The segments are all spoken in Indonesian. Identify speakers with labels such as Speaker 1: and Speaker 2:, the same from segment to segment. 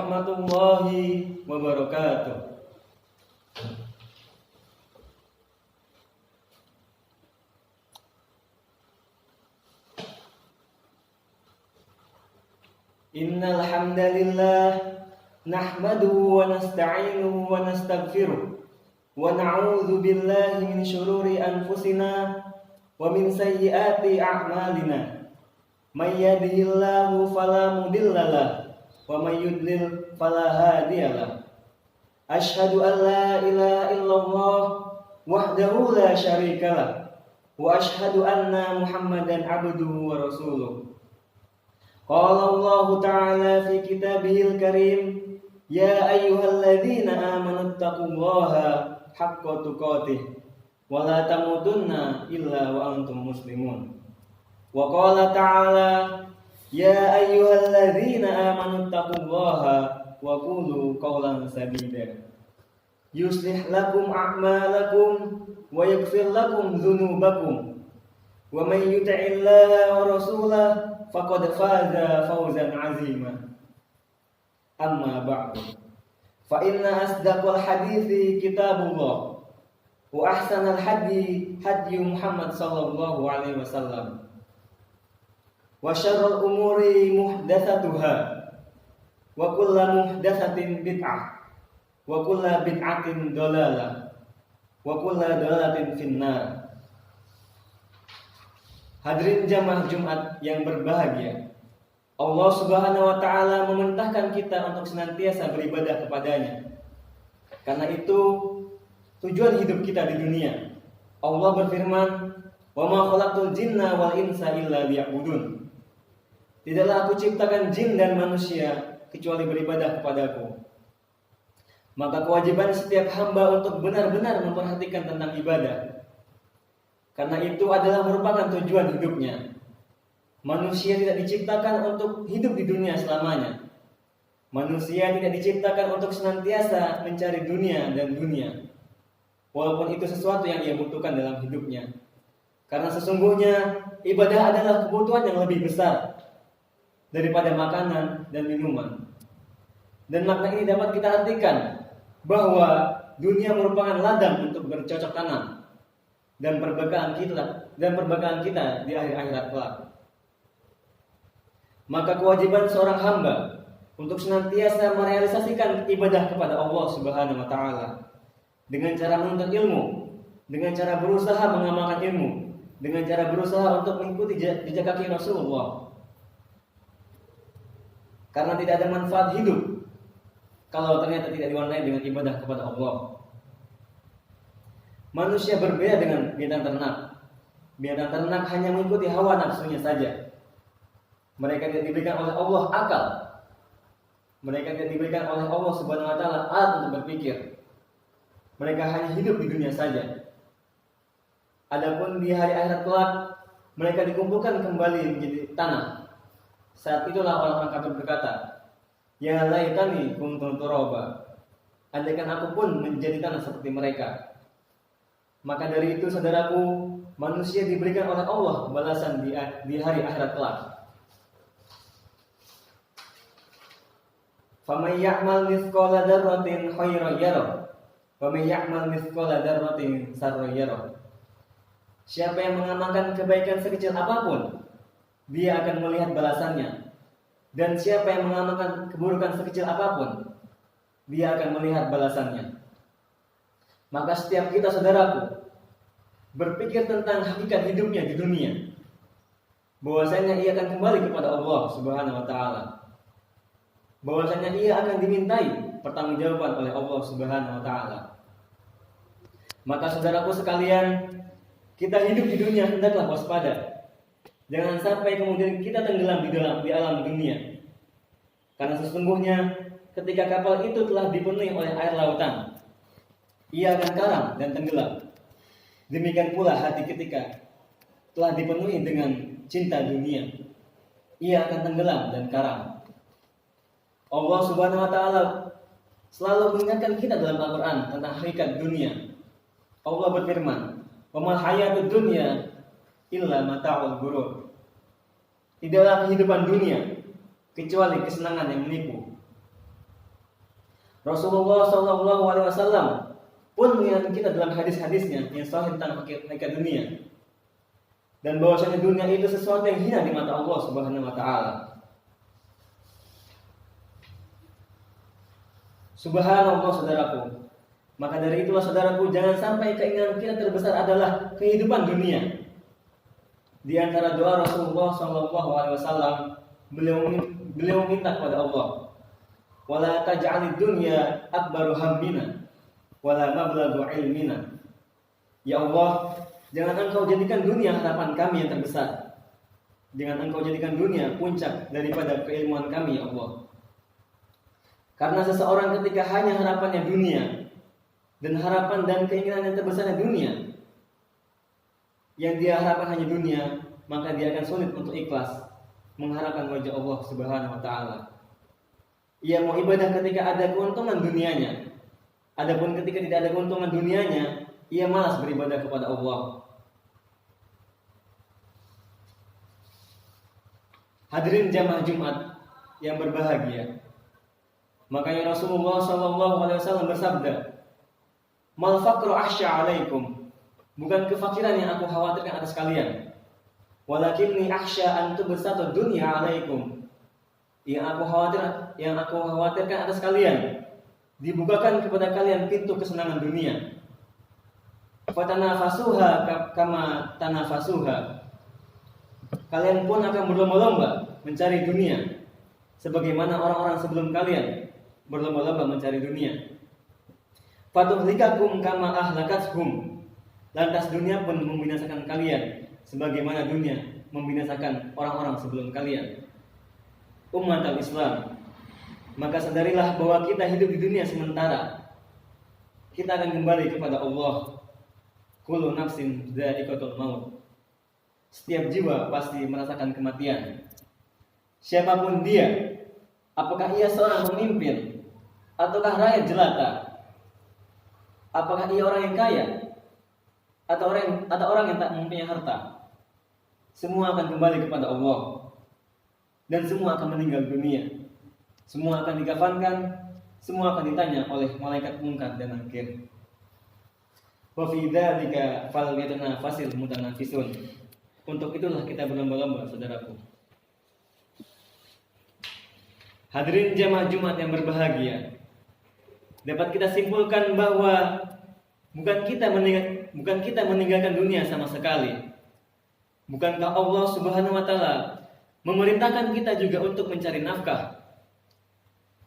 Speaker 1: warahmatullahi wabarakatuh. Innal hamdalillah nahmaduhu wa nasta'inuhu wa nastaghfiruh wa na'udzu billahi min shururi anfusina wa min sayyiati a'malina. May yahdihillahu fala mudhillalah wa may yudlil fala hadiyalah. Asyhadu an la ilaha illallah wahdahu la syarikalah wa asyhadu anna Muhammadan abduhu wa rasuluh. Qala Allah Ta'ala fi kitabihil karim, ya ayyuhalladzina amanu taqullaha haqqa tuqatih wa la tamutunna illa wa antum muslimun. Wa qala ta'ala, ya ayyuhalladzina amanu taqullaha wa qulu qawlan sadida yuslih lakum a'malakum wa yaghfir lakum dhunubakum wa may yuti'illaha wa rasulahu faqad faza fawzan 'azima. Amma ba'du, fa inna asdaqal hadithi kitabullah wa ahsanal hadi hadi Muhammad sallallahu alaihi wasallam wa syarrul umuri muhdatsatuha wa kullu muhdatsatin bid'ah wa kullu bid'atin dhalalah wa kullu dhalalatin finnar. Hadirin jamaah Jumat yang berbahagia, Allah Subhanahu wa Ta'ala memerintahkan kita untuk senantiasa beribadah kepadanya. Karena itu tujuan hidup kita di dunia. Allah berfirman, "Wa ma khalaqtul jinna wal insa illa liya'budun." Tidaklah aku ciptakan jin dan manusia kecuali beribadah kepadaku. Maka kewajiban setiap hamba untuk benar-benar memperhatikan tentang ibadah. Karena itu adalah merupakan tujuan hidupnya. Manusia tidak diciptakan untuk hidup di dunia selamanya. Manusia tidak diciptakan untuk senantiasa mencari dunia dan dunia, walaupun itu sesuatu yang ia butuhkan dalam hidupnya. Karena sesungguhnya ibadah adalah kebutuhan yang lebih besar daripada makanan dan minuman. Dan makna ini dapat kita artikan bahwa dunia merupakan ladang untuk bercocok tanam dan perbekalan kita di akhir akhirat kelak. Maka kewajiban seorang hamba untuk senantiasa merealisasikan ibadah kepada Allah Subhanahu wa Ta'ala dengan cara menuntut ilmu, dengan cara berusaha mengamalkan ilmu, dengan cara berusaha untuk mengikuti jejak kaki Rasulullah. Karena tidak ada manfaat hidup kalau ternyata tidak diwarnai dengan ibadah kepada Allah. Manusia berbeda dengan binatang ternak. Binatang ternak hanya mengikuti hawa nafsunya saja. Mereka tidak diberikan oleh Allah akal. Mereka tidak diberikan oleh Allah Subhanahu wa Ta'ala alat untuk berpikir. Mereka hanya hidup di dunia saja. Adapun di hari akhirat kelak, mereka dikumpulkan kembali menjadi tanah. Saat itulah orang-orang kafir berkata, "Ya laitani kuntu turaba." Andaikan aku pun menjadi tanah seperti mereka. Maka dari itu saudaraku, manusia diberikan oleh Allah balasan di hari akhirat kelak. Faman ya'mal mithqala dzarratin khairan yarah, wa man ya'mal mithqala dzarratin syarran yarah. Siapa yang mengamalkan kebaikan sekecil apapun, dia akan melihat balasannya. Dan siapa yang mengamalkan keburukan sekecil apapun, dia akan melihat balasannya. Maka setiap kita saudaraku berpikir tentang hakikat hidupnya di dunia, bahwasanya ia akan kembali kepada Allah Subhanahu wa Ta'ala, bahwasanya ia akan dimintai pertanggungjawaban oleh Allah Subhanahu wa Ta'ala. Maka saudaraku sekalian, kita hidup di dunia hendaklah waspada. Jangan sampai kemudian kita tenggelam di alam dunia. Karena sesungguhnya ketika kapal itu telah dipenuhi oleh air lautan, ia akan karam dan tenggelam. Demikian pula hati ketika telah dipenuhi dengan cinta dunia, ia akan tenggelam dan karam. Allah Subhanahu wa Ta'ala selalu mengingatkan kita dalam Al-Quran tentang hakikat dunia. Allah berfirman, "Wa mal hayatud dunya illa mata'ul ghurur." Tidaklah kehidupan dunia kecuali kesenangan yang menipu. Rasulullah Shallallahu Alaihi Wasallam pun mengingatkan kita dalam hadis-hadisnya yang sahih tentang hakikat dunia, dan bahwasanya dunia itu sesuatu yang hina di mata Allah Subhanahu Wa Taala. Subhanallah saudaraku. Maka dari itulah saudaraku, jangan sampai keinginan kita terbesar adalah kehidupan dunia. Di antara doa Rasulullah Shallallahu Alaihi Wasallam, beliau minta kepada Allah, wala taj'alid dunya akbaru hammina wala mablaghu ilmina. Ya Allah, jangan Engkau jadikan dunia harapan kami yang terbesar. Jangan Engkau jadikan dunia puncak daripada keilmuan kami, ya Allah. Karena seseorang ketika hanya harapannya dunia, dan harapan dan keinginan yang terbesarnya dunia, yang dia harapkan hanya dunia, maka dia akan sulit untuk ikhlas mengharapkan wajah Allah Subhanahu Wa Taala. Ia mau ibadah ketika ada keuntungan dunianya, adapun ketika tidak ada keuntungan dunianya, ia malas beribadah kepada Allah. Hadirin jamaah Jumat yang berbahagia, makanya Rasulullah Shallallahu Alaihi Wasallam bersabda, mal faqru ahsya alaikum, bukan kefakiran yang aku khawatirkan atas kalian, walakinni ahsya an tubsatu dunya alaikum, yang aku khawatirkan atas kalian dibukakan kepada kalian pintu kesenangan dunia. Fatanafasuha kama tanafasuha, kalian pun akan berlomba-lomba mencari dunia sebagaimana orang-orang sebelum kalian berlomba-lomba mencari dunia. Fatuhlikakum kama ahlakathum, lantas dunia pun membinasakan kalian sebagaimana dunia membinasakan orang-orang sebelum kalian. Umat al-Islam, maka sadarilah bahwa kita hidup di dunia sementara. Kita akan kembali kepada Allah. Kullu nafsin dha'iqatul maut, setiap jiwa pasti merasakan kematian. Siapapun dia, apakah ia seorang pemimpin ataukah rakyat jelata, apakah ia orang yang kaya atau orang yang tak mempunyai harta, semua akan kembali kepada Allah, dan semua akan meninggal dunia. Semua akan dikafankan, semua akan ditanya oleh malaikat munkar dan nakir. Wa fi dzalika falyatanafasil mutanafisun. Untuk itulah kita berlomba-lomba, saudaraku. Hadirin jamaah Jumat yang berbahagia, dapat kita simpulkan bahwa bukan kita meninggalkan dunia sama sekali. Bukankah Allah Subhanahu Wa Taala memerintahkan kita juga untuk mencari nafkah?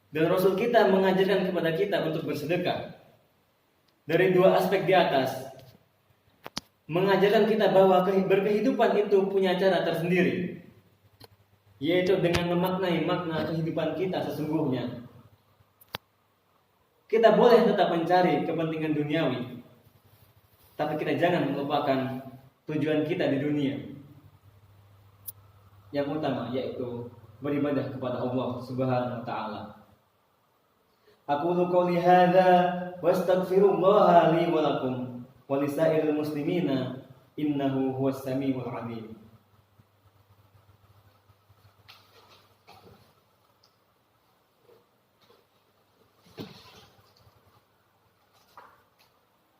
Speaker 1: Dan Rasul kita mengajarkan kepada kita untuk bersedekah. Dari dua aspek di atas, mengajarkan kita bahwa berkehidupan itu punya cara tersendiri, yaitu dengan memaknai makna kehidupan kita sesungguhnya. Kita boleh tetap mencari kepentingan duniawi, tapi kita jangan melupakan tujuan kita di dunia yang utama, yaitu beribadah kepada Allah Subhanahu Wa Taala. Aqulu qouli hadza wa astaghfirullaha li wa lakum wa lisairil muslimina innahu huwas samiul alim.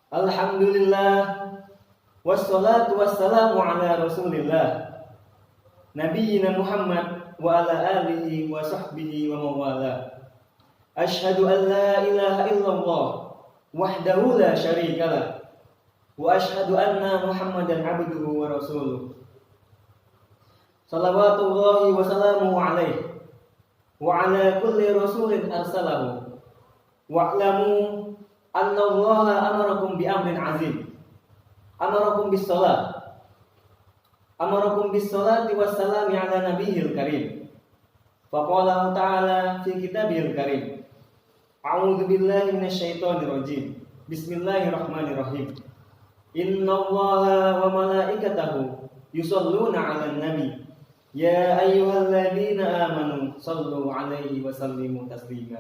Speaker 1: Alhamdulillah wassalatu wassalamu ala Rasulillah Nabiyyina Muhammad wa ala alihi wa sahbihi wa mawala. Asyhadu an la ilaha illallah wahdahu la syarikalah wa asyhadu anna Muhammadan abduhu wa rasuluh. Shalawatullahi wa salamuhu alaihi wa ala kulli rasulin arsalahu. Wa'lamu anna Allaha amarakum bi amrin azim. Amarakum bis salati wassalami ala nabiyil karim. Faqala ta'ala fi kitabihil karim. A'udzu billahi minasyaitonir rajim. Bismillahirrahmanirrahim. Innallaha wa malaikatahu yusholluna 'alan nabi. Ya ayyuhalladzina amanu shallu 'alaihi wa sallimu taslima.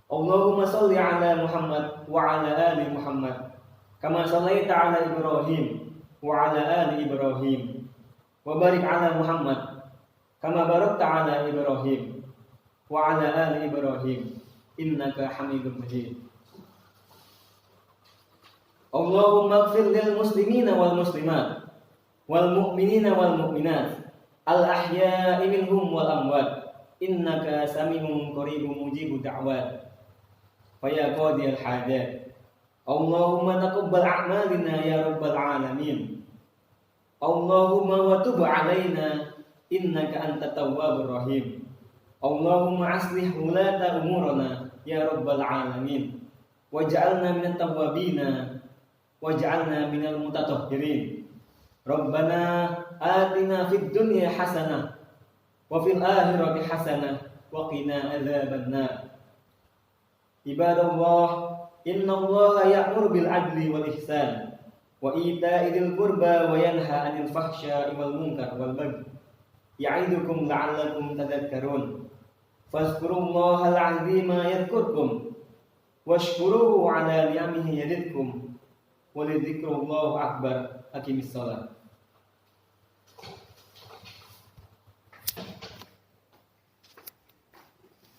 Speaker 1: Allahumma shalli 'ala Muhammad wa 'ala ali Muhammad kama shallaita 'ala Ibrahim wa 'ala ali Ibrahim wa barik 'ala Muhammad kama barakta 'ala Ibrahim wa 'ala ali Ibrahim innaka Hamidum Majid. Allahumma ighfir lil muslimina wal muslimat wal mu'minina wal mu'minat al ahya'i minhum wal amwat innaka sami'un qaribun mujibud da'wat faya qadiyal hajat. Allahumma taqabbal a'malina ya rabbal alamin. Allahumma wa tub 'alaina innaka antat tawwabur rahim. Allahumma aslih wulata umurana ya rabbal alamin. Waj'alna minat tawwabina waj'alna minal mutatahhirin. Rabbana atina fid dunya hasanah wa fil akhirati hasanah wa qina adzabannar. Ibadallah, innallaha ya'muru bil adli wal ihsan wa ita'i dzil qurba wa yanha 'anil fahsya'i wal munkar wal baghi ya'idukum la'allakum tadhakkarun. Fazkurullaha al-'azima yadhkurkum washkuruhu 'ala ni'amihi yazidkum wa lidzikrullahi akbar. Aqimis shalah.